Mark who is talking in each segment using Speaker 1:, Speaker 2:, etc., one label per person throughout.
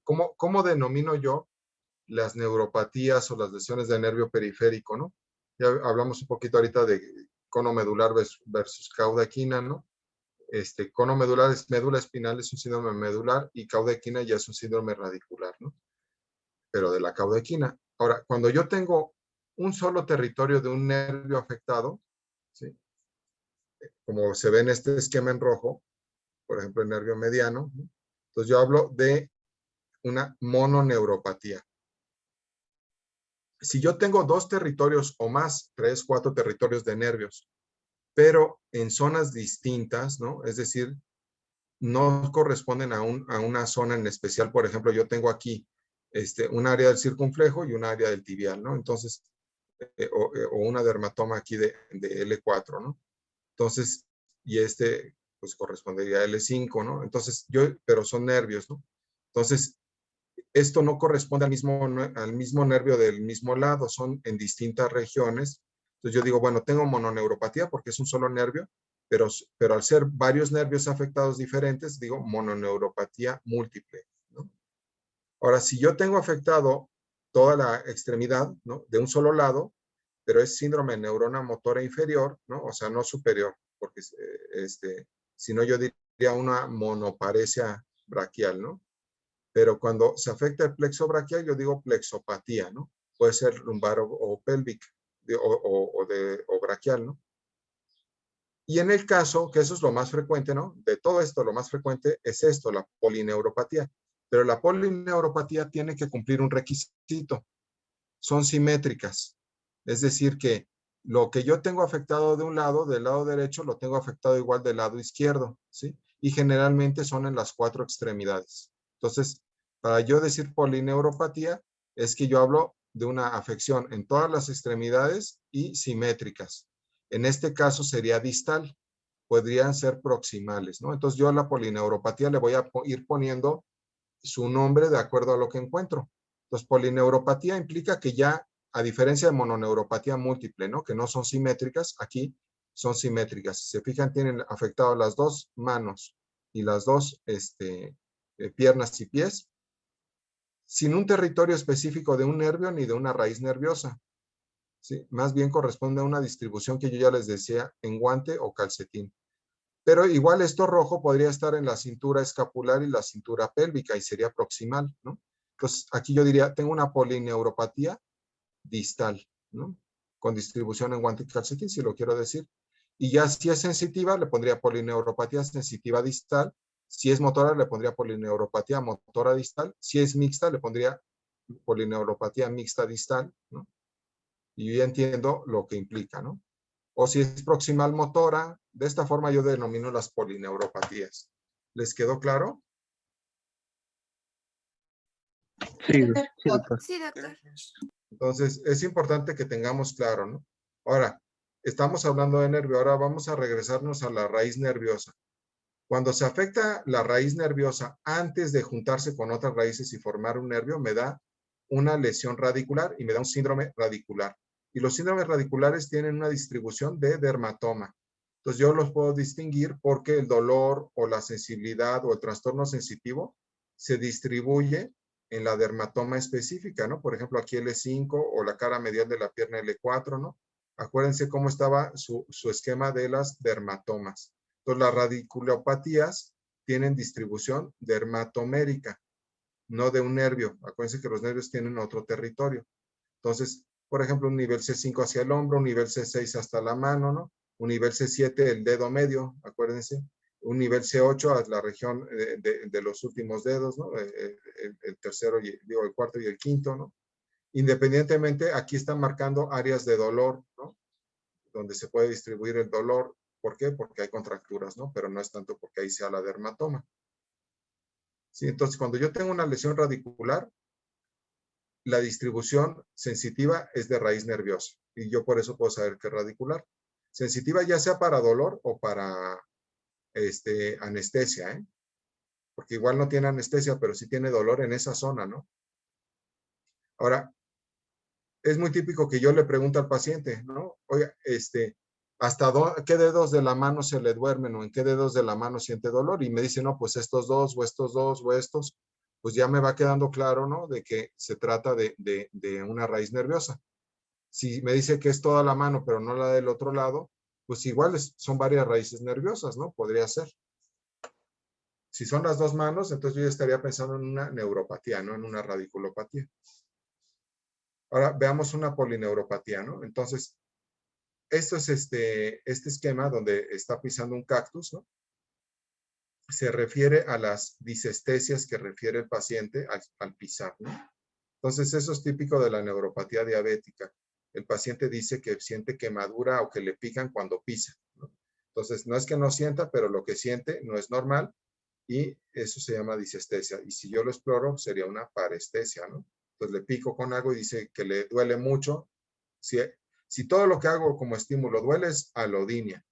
Speaker 1: ¿cómo denomino yo las neuropatías o las lesiones del nervio periférico, ¿no? Ya hablamos un poquito ahorita de cono medular versus cauda equina, ¿no? Cono medular es médula espinal, es un síndrome medular, y cauda equina ya es un síndrome radicular, ¿no? Pero de la cauda equina. Ahora, cuando yo tengo un solo territorio de un nervio afectado, ¿sí? Como se ve en este esquema en rojo, por ejemplo, el nervio mediano, ¿no? Entonces yo hablo de una mononeuropatía. Si yo tengo dos territorios o más, 3, 4 territorios de nervios, pero en zonas distintas, ¿no? Es decir, no corresponden a una zona en especial. Por ejemplo, yo tengo aquí un área del circunflejo y un área del tibial, ¿no? Entonces, o una dermatoma aquí de L4, ¿no? Entonces, y pues correspondería a L5, ¿no? Entonces, pero son nervios, ¿no? Entonces, esto no corresponde al mismo nervio del mismo lado, son en distintas regiones. Entonces yo digo, bueno, tengo mononeuropatía porque es un solo nervio, pero al ser varios nervios afectados diferentes, digo mononeuropatía múltiple, ¿no? Ahora, si yo tengo afectado toda la extremidad, ¿no? De un solo lado, pero es síndrome de neurona motora inferior, ¿no? O sea, no superior, porque si no yo diría una monoparesia braquial, ¿no? Pero cuando se afecta el plexo braquial, yo digo plexopatía, ¿no? Puede ser lumbar o pélvica o braquial, ¿no? Y en el caso, que eso es lo más frecuente, ¿no? De todo esto, lo más frecuente es esto, la polineuropatía. Pero la polineuropatía tiene que cumplir un requisito. Son simétricas. Es decir, que lo que yo tengo afectado de un lado, del lado derecho, lo tengo afectado igual del lado izquierdo, ¿sí? Y generalmente son en las 4 extremidades. Entonces, para yo decir polineuropatía, es que yo hablo de una afección en todas las extremidades y simétricas. En este caso sería distal, podrían ser proximales, ¿no? Entonces yo a la polineuropatía le voy a ir poniendo su nombre de acuerdo a lo que encuentro. Entonces, polineuropatía implica que ya, a diferencia de mononeuropatía múltiple, ¿no? Que no son simétricas, aquí son simétricas. Si se fijan, tienen afectado las dos manos y las dos piernas y pies, sin un territorio específico de un nervio ni de una raíz nerviosa. ¿Sí? Más bien corresponde a una distribución que yo ya les decía en guante o calcetín. Pero igual esto rojo podría estar en la cintura escapular y la cintura pélvica y sería proximal, ¿no? Entonces, aquí yo diría, tengo una polineuropatía distal, ¿no? Con distribución en guante y calcetín, si lo quiero decir. Y ya si es sensitiva, le pondría polineuropatía sensitiva distal. Si es motora, le pondría polineuropatía motora distal. Si es mixta, le pondría polineuropatía mixta distal, ¿no? Y yo ya entiendo lo que implica, ¿no? O si es proximal motora, de esta forma yo denomino las polineuropatías. ¿Les quedó claro?
Speaker 2: Sí, sí, doctor.
Speaker 3: Sí, doctor.
Speaker 1: Entonces, es importante que tengamos claro, ¿no? Ahora, estamos hablando de nervio, ahora vamos a regresarnos a la raíz nerviosa. Cuando se afecta la raíz nerviosa antes de juntarse con otras raíces y formar un nervio, me da una lesión radicular y me da un síndrome radicular. Y los síndromes radiculares tienen una distribución de dermatoma. Entonces yo los puedo distinguir porque el dolor o la sensibilidad o el trastorno sensitivo se distribuye en la dermatoma específica, ¿no? Por ejemplo, aquí L5 o la cara medial de la pierna L4, ¿no? Acuérdense cómo estaba su esquema de las dermatomas. Entonces, las radiculopatías tienen distribución dermatomérica, no de un nervio. Acuérdense que los nervios tienen otro territorio. Entonces, por ejemplo, un nivel C5 hacia el hombro, un nivel C6 hasta la mano, ¿no? Un nivel C7 el dedo medio, acuérdense. Un nivel C8 a la región de los últimos dedos, ¿no? El tercero, digo, el cuarto y el quinto, ¿no? Independientemente, aquí están marcando áreas de dolor, ¿no? Donde se puede distribuir el dolor. ¿Por qué? Porque hay contracturas, ¿no? Pero no es tanto porque ahí sea la dermatoma. ¿Sí? Entonces, cuando yo tengo una lesión radicular, la distribución sensitiva es de raíz nerviosa. Y yo por eso puedo saber que es radicular. Sensitiva ya sea para dolor o para anestesia, ¿eh? Porque igual no tiene anestesia, pero sí tiene dolor en esa zona, ¿no? Ahora, es muy típico que yo le pregunte al paciente, ¿no? Oye, ¿qué dedos de la mano se le duermen o en qué dedos de la mano siente dolor? Y me dice, no, pues estos dos o estos dos o estos. pues ya me va quedando claro, ¿no? De que se trata de una raíz nerviosa. Si me dice que es toda la mano, pero no la del otro lado, pues igual son varias raíces nerviosas, ¿no? Podría ser. Si son las dos manos, entonces yo ya estaría pensando en una neuropatía, no en una radiculopatía. Ahora veamos una polineuropatía, ¿no? Entonces, esto es este esquema donde está pisando un cactus, ¿no? Se refiere a las disestesias que refiere el paciente al pisar, ¿no? Entonces, eso es típico de la neuropatía diabética. El paciente dice que siente quemadura o que le pican cuando pisa, ¿no? Entonces, no es que no sienta, pero lo que siente no es normal y eso se llama disestesia. Y si yo lo exploro, sería una parestesia, ¿no? Entonces, le pico con algo y dice que le duele mucho. Si todo lo que hago como estímulo duele es alodinia,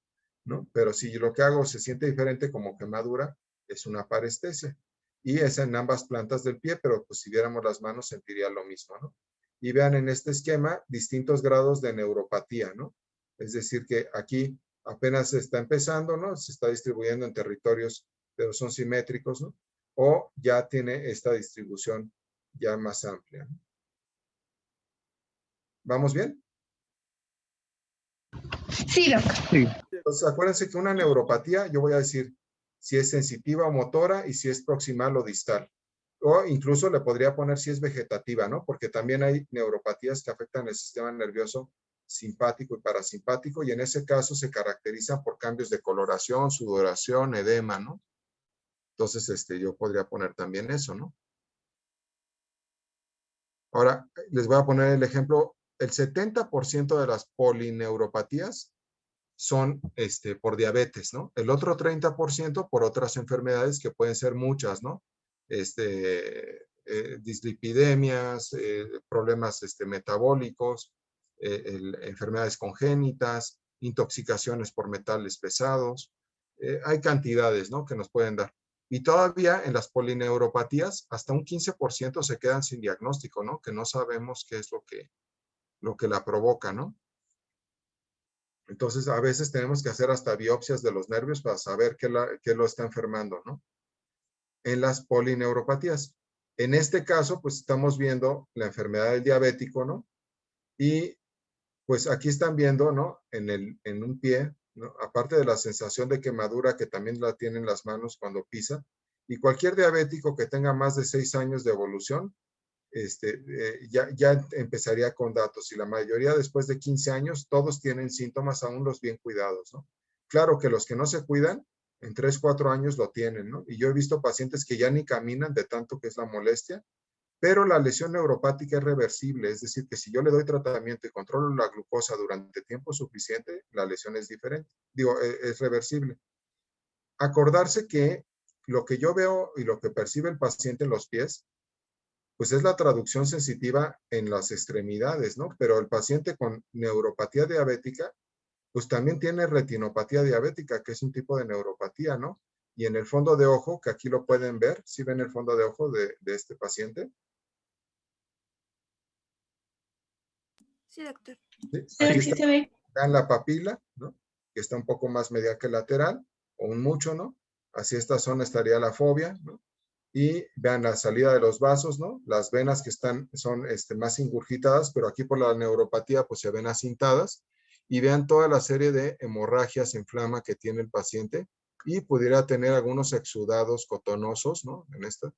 Speaker 1: ¿no? Pero si lo que hago se siente diferente como quemadura, es una parestesia. Y es en ambas plantas del pie, pero pues si viéramos las manos sentiría lo mismo, ¿no? Y vean en este esquema distintos grados de neuropatía, ¿no? Es decir, que aquí apenas se está empezando, ¿no? Se está distribuyendo en territorios, pero son simétricos, ¿no? O ya tiene esta distribución ya más amplia, ¿no? ¿Vamos bien?
Speaker 3: Sí, doc.
Speaker 2: Sí,
Speaker 1: Entonces, acuérdense que una neuropatía, yo voy a decir si es sensitiva o motora y si es proximal o distal. O incluso le podría poner si es vegetativa, ¿no? Porque también hay neuropatías que afectan el sistema nervioso simpático y parasimpático y en ese caso se caracterizan por cambios de coloración, sudoración, edema, ¿no? Entonces, yo podría poner también eso, ¿no? Ahora, les voy a poner el ejemplo. El 70% de las polineuropatías son por diabetes, ¿no? El otro 30% por otras enfermedades que pueden ser muchas, ¿no? Dislipidemias, problemas metabólicos, enfermedades congénitas, intoxicaciones por metales pesados. Hay cantidades, ¿no? Que nos pueden dar. Y todavía en las polineuropatías, hasta un 15% se quedan sin diagnóstico, ¿no? Que no sabemos qué es lo que la provoca, ¿no? Entonces, a veces tenemos que hacer hasta biopsias de los nervios para saber qué lo está enfermando, ¿no? En las polineuropatías. En este caso, pues estamos viendo la enfermedad del diabético, ¿no? Y pues aquí están viendo, ¿no? En un pie, ¿no? Aparte de la sensación de quemadura que también la tienen las manos cuando pisa, y cualquier diabético que tenga más de 6 años de evolución, ya empezaría con datos y la mayoría después de 15 años, todos tienen síntomas, aún los bien cuidados, ¿no? Claro que los que no se cuidan, en 3, 4 años lo tienen, ¿no? Y yo he visto pacientes que ya ni caminan de tanto que es la molestia, pero la lesión neuropática es reversible, es decir, que si yo le doy tratamiento y controlo la glucosa durante tiempo suficiente, la lesión es diferente, es reversible. Acordarse que lo que yo veo y lo que percibe el paciente en los pies pues es la traducción sensitiva en las extremidades, ¿no? Pero el paciente con neuropatía diabética, pues también tiene retinopatía diabética, que es un tipo de neuropatía, ¿no? Y en el fondo de ojo, que aquí lo pueden ver, ¿sí ven el fondo de ojo de este paciente?
Speaker 3: Sí, doctor.
Speaker 1: ¿Sí?
Speaker 3: Sí,
Speaker 1: Aquí
Speaker 3: sí
Speaker 1: está,
Speaker 3: se ve.
Speaker 1: vean la papila, ¿no? Que está un poco más medial que lateral, o un mucho, ¿no? Hacia esta zona estaría la fobia, ¿no? Y vean la salida de los vasos, ¿no? Las venas que son más ingurgitadas, pero aquí por la neuropatía pues se ven acintadas. Y vean toda la serie de hemorragias en flama que tiene el paciente y pudiera tener algunos exudados cotonosos, ¿no? En esta,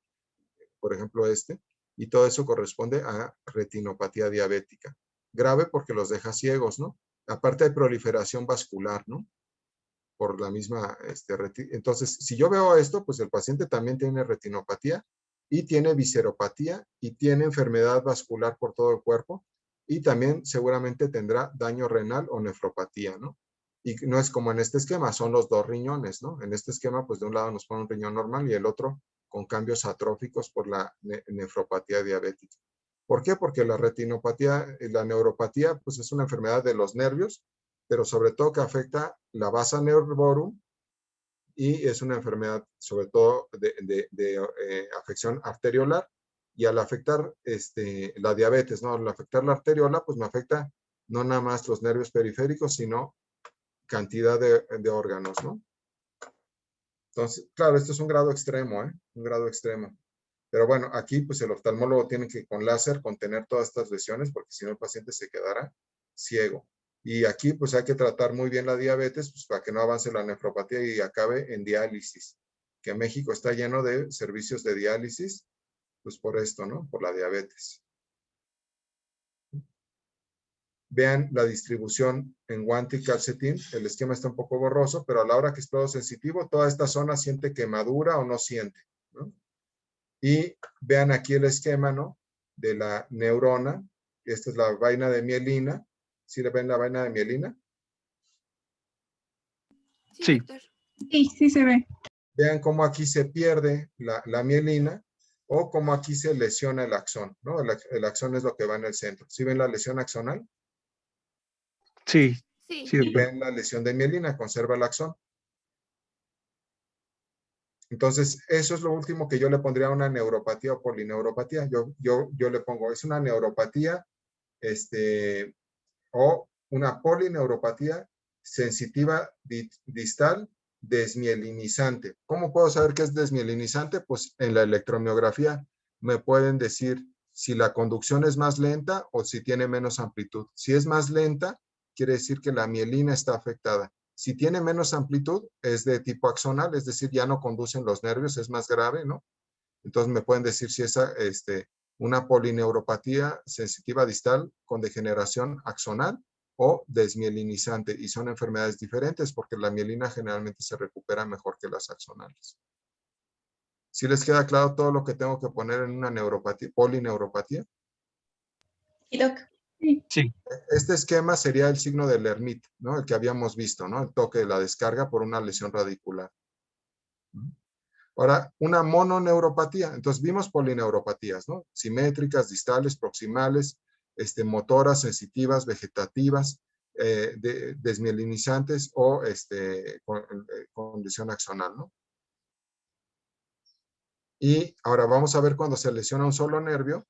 Speaker 1: por ejemplo y todo eso corresponde a retinopatía diabética. Grave porque los deja ciegos, ¿no? Aparte de proliferación vascular, ¿no? Por la misma, entonces, si yo veo esto, pues el paciente también tiene retinopatía y tiene visceropatía y tiene enfermedad vascular por todo el cuerpo y también seguramente tendrá daño renal o nefropatía, ¿no? Y no es como en este esquema, son los dos riñones, ¿no? En este esquema, pues de un lado nos pone un riñón normal y el otro con cambios atróficos por la nefropatía diabética. ¿Por qué? Porque la retinopatía, la neuropatía, pues es una enfermedad de los nervios, pero sobre todo que afecta la vasa nervorum y es una enfermedad sobre todo de afección arteriolar y al afectar la diabetes, ¿no? Al afectar la arteriola, pues me afecta no nada más los nervios periféricos, sino cantidad de órganos, ¿no? Entonces, claro, esto es un grado extremo, ¿eh? Un grado extremo. Pero bueno, aquí pues el oftalmólogo tiene que con láser contener todas estas lesiones porque si no el paciente se quedará ciego. Y aquí pues hay que tratar muy bien la diabetes pues, para que no avance la nefropatía y acabe en diálisis. Que México está lleno de servicios de diálisis, pues por esto, ¿no? Por la diabetes. Vean la distribución en guante y calcetín. El esquema está un poco borroso, pero a la hora que es todo sensitivo, toda esta zona siente quemadura o no siente, ¿no? Y vean aquí el esquema, ¿no? De la neurona. Esta es la vaina de mielina. ¿Sí le ven la vaina de mielina?
Speaker 2: Sí.
Speaker 3: Doctor.
Speaker 4: Sí se ve.
Speaker 1: Vean cómo aquí se pierde la mielina o cómo aquí se lesiona el axón, ¿no? El axón es lo que va en el centro. ¿Sí ven la lesión axonal?
Speaker 2: Sí.
Speaker 3: Sí.
Speaker 2: Sí,
Speaker 1: Y
Speaker 2: doctor.
Speaker 1: ven la lesión de mielina, conserva el axón. Entonces, eso es lo último que yo le pondría a una neuropatía o polineuropatía. Yo le pongo, es una neuropatía, o una polineuropatía sensitiva distal desmielinizante. ¿Cómo puedo saber que es desmielinizante? Pues en la electromiografía me pueden decir si la conducción es más lenta o si tiene menos amplitud. Si es más lenta, quiere decir que la mielina está afectada. Si tiene menos amplitud, es de tipo axonal, es decir, ya no conducen los nervios, es más grave, ¿no? Entonces me pueden decir si es una polineuropatía sensitiva distal con degeneración axonal o desmielinizante. Y son enfermedades diferentes porque la mielina generalmente se recupera mejor que las axonales. ¿Sí les queda claro todo lo que tengo que poner en una neuropatía, polineuropatía?
Speaker 4: Sí, doc.
Speaker 2: Sí.
Speaker 1: Este esquema sería el signo del Hermit, ¿no? El que habíamos visto, ¿no? El toque de la descarga por una lesión radicular. Ahora, una mononeuropatía. Entonces, vimos polineuropatías, ¿no? Simétricas, distales, proximales, motoras, sensitivas, vegetativas, desmielinizantes o con lesión axonal, ¿no? Y ahora vamos a ver cuando se lesiona un solo nervio.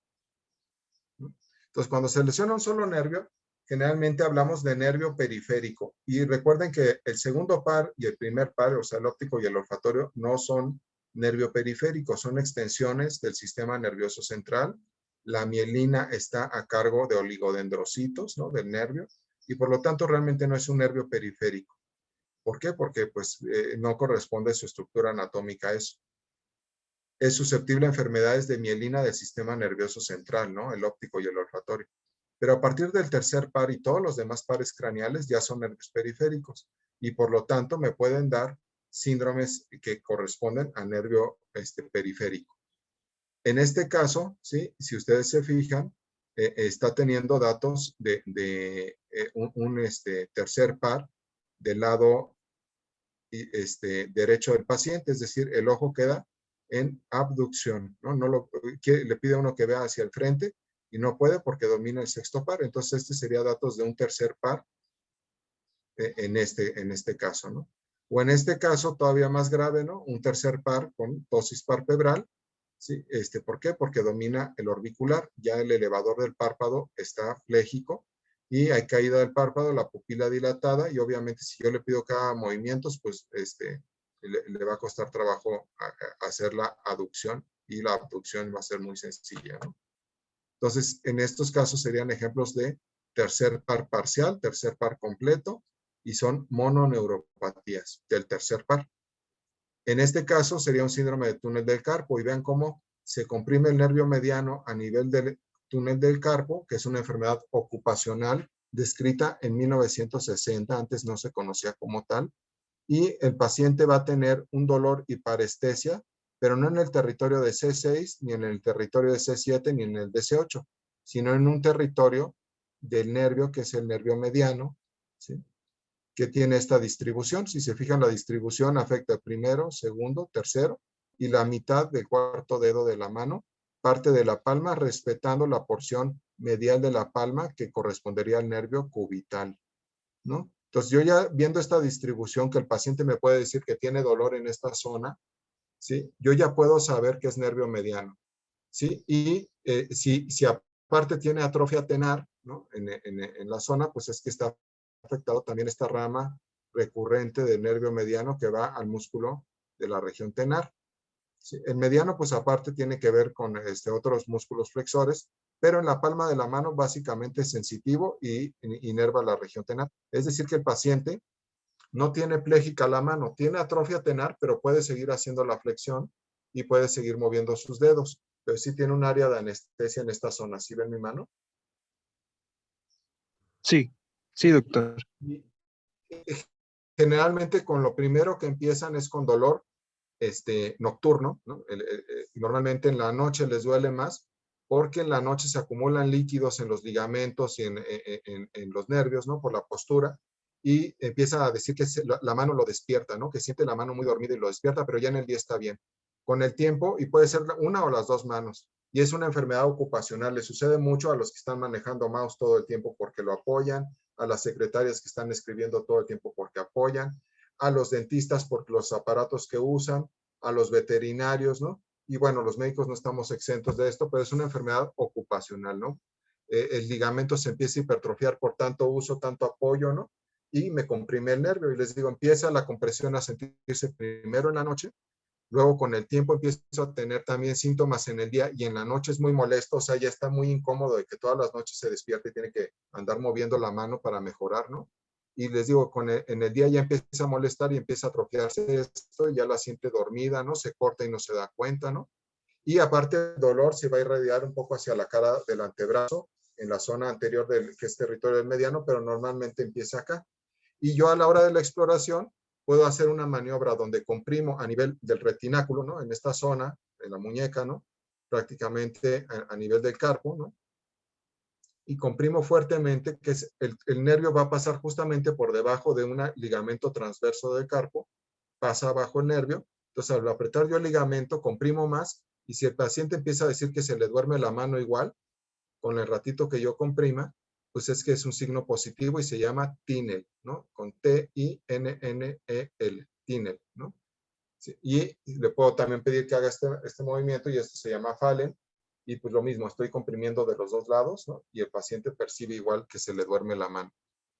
Speaker 1: Entonces, cuando se lesiona un solo nervio, generalmente hablamos de nervio periférico. Y recuerden que el segundo par y el primer par, o sea, el óptico y el olfatorio, no son nervio periférico, son extensiones del sistema nervioso central. La mielina está a cargo de oligodendrocitos, ¿no? Del nervio, y por lo tanto realmente no es un nervio periférico. ¿Por qué? Porque pues no corresponde su estructura anatómica a eso. Es susceptible a enfermedades de mielina del sistema nervioso central, ¿no? El óptico y el olfatorio. Pero a partir del tercer par y todos los demás pares craneales ya son nervios periféricos y por lo tanto me pueden dar síndromes que corresponden a nervio periférico. En este caso, ¿sí? Si ustedes se fijan, está teniendo datos de un tercer par del lado derecho del paciente, es decir, el ojo queda en abducción, ¿no? Le pide a uno que vea hacia el frente y no puede porque domina el sexto par. Entonces, sería datos de un tercer par en este caso, ¿no? O en este caso, todavía más grave, ¿no? Un tercer par con ptosis palpebral, ¿sí? ¿Por qué? Porque domina el orbicular. Ya el elevador del párpado está fléjico y hay caída del párpado, la pupila dilatada y obviamente si yo le pido que haga movimientos, pues le va a costar trabajo hacer la aducción y la abducción va a ser muy sencilla, ¿no? Entonces, en estos casos serían ejemplos de tercer par parcial, tercer par completo y son mononeuropatías del tercer par. En este caso sería un síndrome de túnel del carpo y vean cómo se comprime el nervio mediano a nivel del túnel del carpo, que es una enfermedad ocupacional descrita en 1960, antes no se conocía como tal, y el paciente va a tener un dolor y parestesia, pero no en el territorio de C6, ni en el territorio de C7, ni en el de C8, sino en un territorio del nervio, que es el nervio mediano, ¿sí? Que tiene esta distribución. Si se fijan, la distribución afecta el primero, segundo, tercero y la mitad del cuarto dedo de la mano, parte de la palma, respetando la porción medial de la palma que correspondería al nervio cubital, ¿no? Entonces, yo ya viendo esta distribución que el paciente me puede decir que tiene dolor en esta zona, ¿sí? Yo ya puedo saber que es nervio mediano, ¿sí? Y si aparte tiene atrofia tenar, ¿no? En la zona, pues es que está afectado también esta rama recurrente del nervio mediano que va al músculo de la región tenar, Sí, el mediano, pues aparte tiene que ver con otros músculos flexores, pero en la palma de la mano básicamente es sensitivo y inerva la región tenar. Es decir, que el paciente no tiene pléjica la mano, tiene atrofia tenar, pero puede seguir haciendo la flexión y puede seguir moviendo sus dedos. Pero sí tiene un área de anestesia en esta zona. ¿Sí ven mi mano?
Speaker 2: Sí, sí, doctor.
Speaker 1: Y generalmente con lo primero que empiezan es con dolor nocturno, ¿no? Normalmente en la noche les duele más porque en la noche se acumulan líquidos en los ligamentos y en los nervios, ¿no? Por la postura, y empieza a decir que la mano lo despierta, ¿no? Que siente la mano muy dormida y lo despierta, pero ya en el día está bien. Con el tiempo, y puede ser una o las dos manos, y es una enfermedad ocupacional, le sucede mucho a los que están manejando mouse todo el tiempo porque lo apoyan, a las secretarias que están escribiendo todo el tiempo porque apoyan, a los dentistas por los aparatos que usan, a los veterinarios, ¿no? Y bueno, los médicos no estamos exentos de esto, pero es una enfermedad ocupacional, ¿no? El ligamento se empieza a hipertrofiar por tanto uso, tanto apoyo, ¿no? Y me comprime el nervio y les digo, empieza la compresión a sentirse primero en la noche, luego con el tiempo empiezo a tener también síntomas en el día y en la noche es muy molesto, o sea, ya está muy incómodo de que todas las noches se despierte y tiene que andar moviendo la mano para mejorar, ¿no? Y les digo, en el día ya empieza a molestar y empieza a atrofiarse esto, y ya la siente dormida, ¿no? Se corta y no se da cuenta, ¿no? Y aparte el dolor se va a irradiar un poco hacia la cara del antebrazo, en la zona anterior que es territorio del mediano, pero normalmente empieza acá. Y yo a la hora de la exploración puedo hacer una maniobra donde comprimo a nivel del retináculo, ¿no? En esta zona, en la muñeca, ¿no? Prácticamente a nivel del carpo, ¿no? Y comprimo fuertemente, que es el nervio va a pasar justamente por debajo de un ligamento transverso del carpo, pasa abajo el nervio. Entonces, al apretar yo el ligamento, comprimo más, y si el paciente empieza a decir que se le duerme la mano igual, con el ratito que yo comprima, pues es que es un signo positivo y se llama TINEL, ¿no? Con T-I-N-N-E-L, TINEL, ¿no? Sí, y le puedo también pedir que haga este movimiento, y esto se llama Fallen, y pues lo mismo, estoy comprimiendo de los dos lados, ¿no? Y el paciente percibe igual que se le duerme la mano.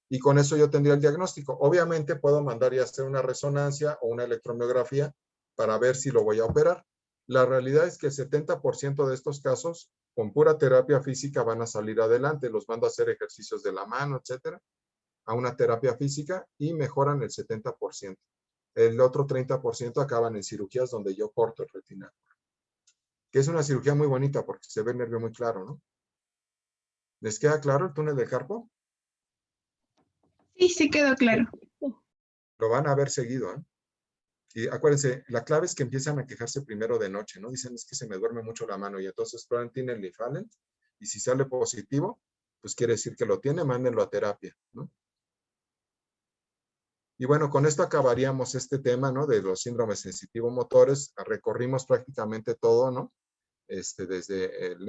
Speaker 1: Y con eso yo tendría el diagnóstico. Obviamente puedo mandar y hacer una resonancia o una electromiografía para ver si lo voy a operar. La realidad es que el 70% de estos casos, con pura terapia física, van a salir adelante. Los mando a hacer ejercicios de la mano, etcétera, a una terapia física, y mejoran el 70%. El otro 30% acaban en cirugías donde yo corto el retináculo, que es una cirugía muy bonita porque se ve el nervio muy claro, ¿no? ¿Les queda claro el túnel del carpo?
Speaker 4: Sí, sí quedó claro.
Speaker 1: Lo van a ver seguido, ¿eh? Y acuérdense, la clave es que empiezan a quejarse primero de noche, ¿no? Dicen, es que se me duerme mucho la mano, y entonces prueban TINEL y Fallen, y si sale positivo, pues quiere decir que lo tiene, mándenlo a terapia, ¿no? Y bueno, con esto acabaríamos este tema, ¿no? De los síndromes sensitivo-motores. Recorrimos prácticamente todo, ¿no? Desde el